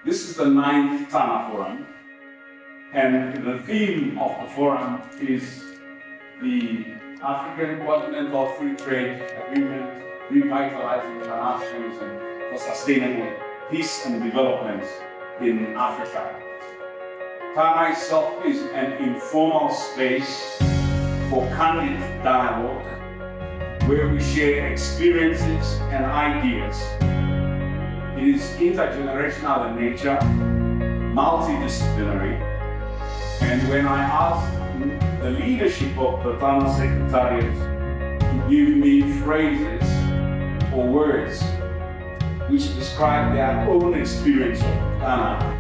This is the 9th Tana Forum, and the theme of the forum is the African Continental Free Trade Agreement, revitalizing Pan-Africanism for sustainable peace and development in Africa. Tana itself is an informal space for candid dialogue where we share experiences and ideas. It is intergenerational in nature, multidisciplinary, and when I asked the leadership of the Tana Secretariat to give me phrases or words which describe their own experience of Tana,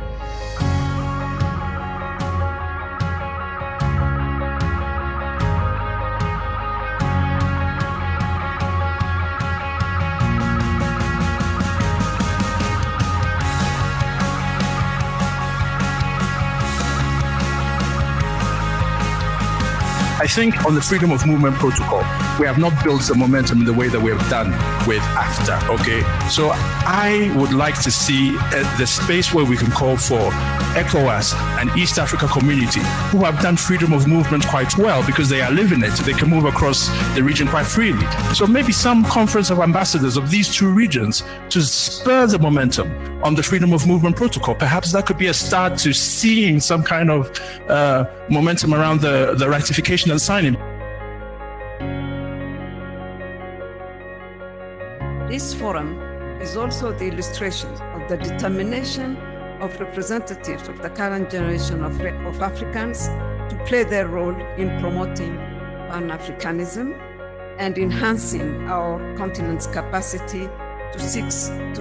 I think on the freedom of movement protocol, we have not built the momentum in the way that we have done with AFTA, okay? So I would like to see the space where we can call for ECOWAS and East Africa Community, who have done freedom of movement quite well because they are living it. They can move across the region quite freely. So maybe some conference of ambassadors of these two regions to spur the momentum on the freedom of movement protocol. Perhaps that could be a start to seeing some kind of momentum around the ratification and signing. This forum is also the illustration of the determination of representatives of the current generation of Africans to play their role in promoting Pan-Africanism and enhancing our continent's capacity to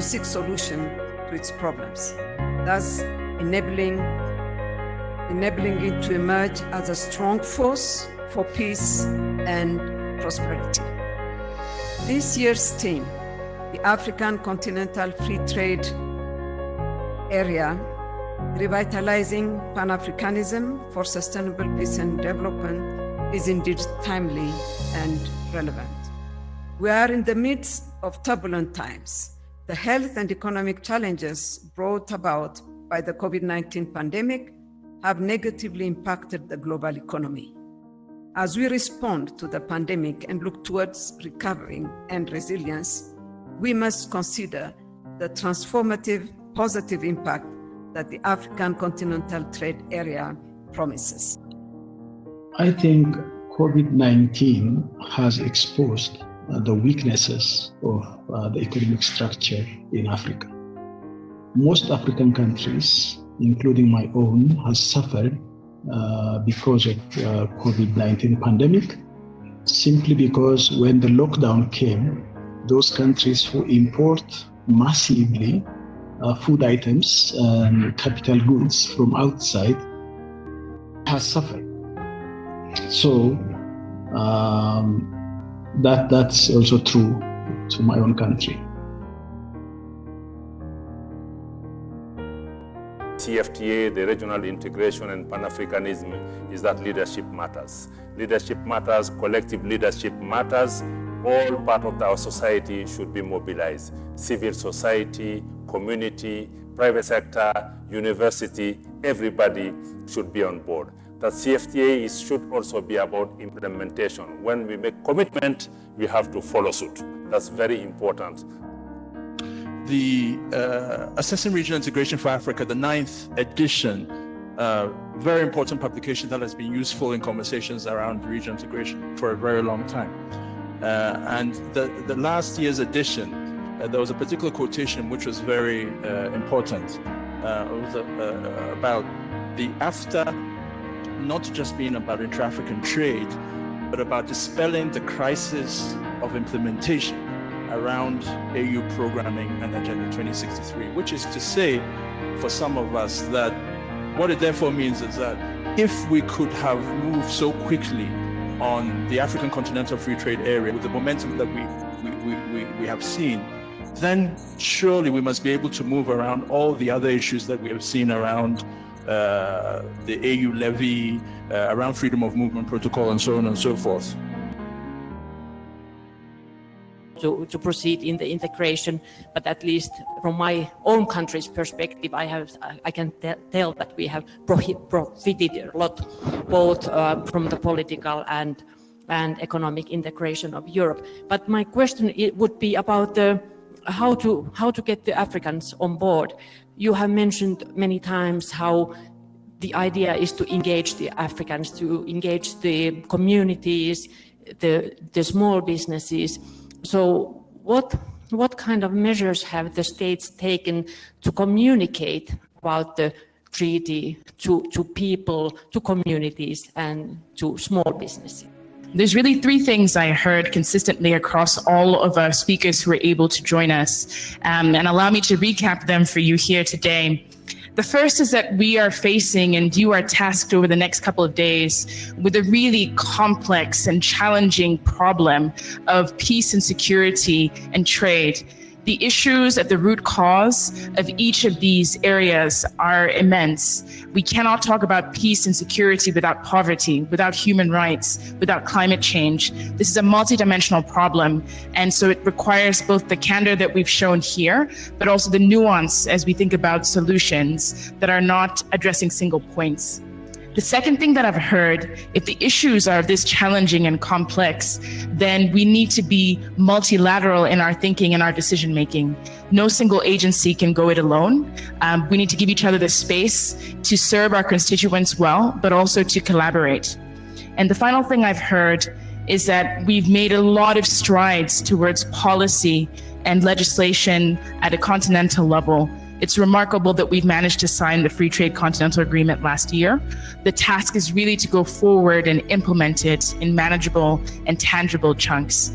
seek solution to its problems, thus enabling it to emerge as a strong force for peace and prosperity. This year's theme, the African Continental Free Trade Area, revitalizing Pan-Africanism for sustainable peace and development, is indeed timely and relevant. We are in the midst of turbulent times. The health and economic challenges brought about by the COVID-19 pandemic have negatively impacted the global economy. As we respond to the pandemic and look towards recovering and resilience, we must consider the transformative positive impact that the African Continental Trade Area promises. I think COVID-19 has exposed the weaknesses of the economic structure in Africa. Most African countries, including my own, has suffered because of COVID-19 pandemic, simply because when the lockdown came, those countries who import massively food items and capital goods from outside has suffered. So that's also true to my own country. CFTA, the regional integration and Pan-Africanism, is that leadership matters. Leadership matters, collective leadership matters. All part of our society should be mobilized. Civil society, community, private sector, university, everybody should be on board. That CFTA should also be about implementation. When we make commitment, we have to follow suit. That's very important. The Assessing Regional Integration for Africa, the 9th edition, very important publication that has been useful in conversations around regional integration for a very long time. And the last year's edition, there was a particular quotation which was very important. It was about the AFTA not just being about intra-African trade, but about dispelling the crisis of implementation around AU programming and Agenda 2063, which is to say, for some of us, that what it therefore means is that if we could have moved so quickly on the African Continental Free Trade Area with the momentum that we have seen, then surely we must be able to move around all the other issues that we have seen around the AU levy, around freedom of movement protocol, and so on and so forth. to proceed in the integration. But at least from my own country's perspective, I can tell that we have profited a lot, both from the political and economic integration of Europe. But my question would be about how to get the Africans on board. You have mentioned many times how the idea is to engage the Africans, to engage the communities, the small businesses. So what kind of measures have the states taken to communicate about the treaty to people, to communities, and to small businesses? There's really three things I heard consistently across all of our speakers who were able to join us, and allow me to recap them for you here today. The first is that we are facing, and you are tasked over the next couple of days, with a really complex and challenging problem of peace and security and trade. The issues at the root cause of each of these areas are immense. We cannot talk about peace and security without poverty, without human rights, without climate change. This is a multidimensional problem. And so it requires both the candor that we've shown here, but also the nuance as we think about solutions that are not addressing single points. The second thing that I've heard, if the issues are this challenging and complex, then we need to be multilateral in our thinking and our decision making. No single agency can go it alone. We need to give each other the space to serve our constituents well, but also to collaborate. And the final thing I've heard is that we've made a lot of strides towards policy and legislation at a continental level. It's remarkable that we've managed to sign the Free Trade Continental Agreement last year. The task is really to go forward and implement it in manageable and tangible chunks.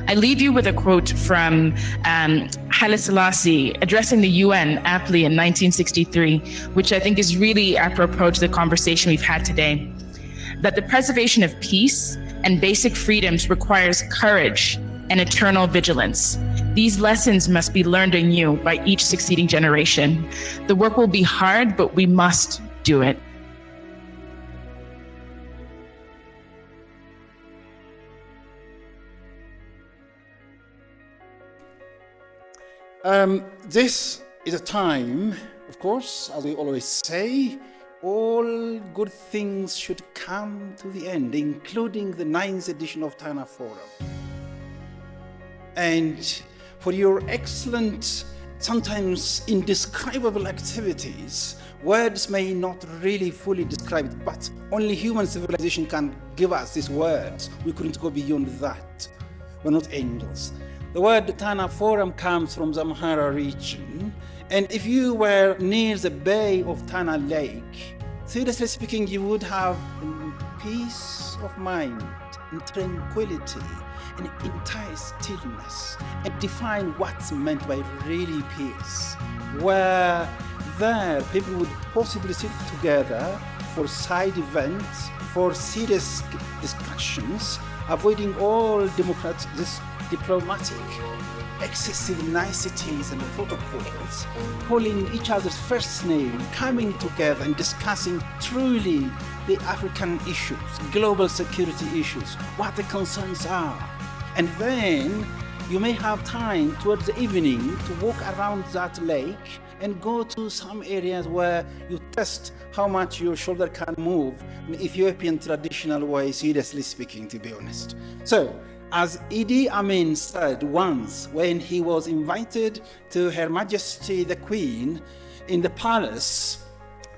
I leave you with a quote from Haile Selassie addressing the UN aptly in 1963, which I think is really apropos to the conversation we've had today, that the preservation of peace and basic freedoms requires courage and eternal vigilance. These lessons must be learned anew by each succeeding generation. The work will be hard, but we must do it. This is a time, of course, as we always say, all good things should come to the end, including the 9th edition of Tana Forum. And for your excellent, sometimes indescribable activities, words may not really fully describe it, but only human civilization can give us these words. We couldn't go beyond that. We're not angels. The word Tana Forum comes from the Amhara region, and if you were near the bay of Tana Lake, seriously speaking, you would have peace of mind and tranquility and entire stillness, and define what's meant by really peace, where there people would possibly sit together for side events, for serious discussions, avoiding all diplomatic excessive niceties and protocols, calling each other's first name, coming together and discussing truly the African issues, global security issues, what the concerns are. And then you may have time towards the evening to walk around that lake and go to some areas where you test how much your shoulder can move in Ethiopian traditional way, seriously speaking, to be honest. So, as Idi Amin said once when he was invited to Her Majesty the Queen in the palace,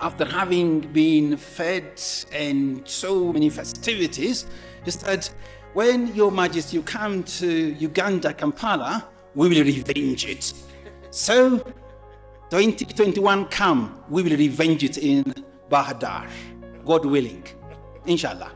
after having been fed and so many festivities, he said, "When Your Majesty, you come to Uganda, Kampala, we will revenge it." So 2021 come, we will revenge it in Bahadar, God willing, inshallah.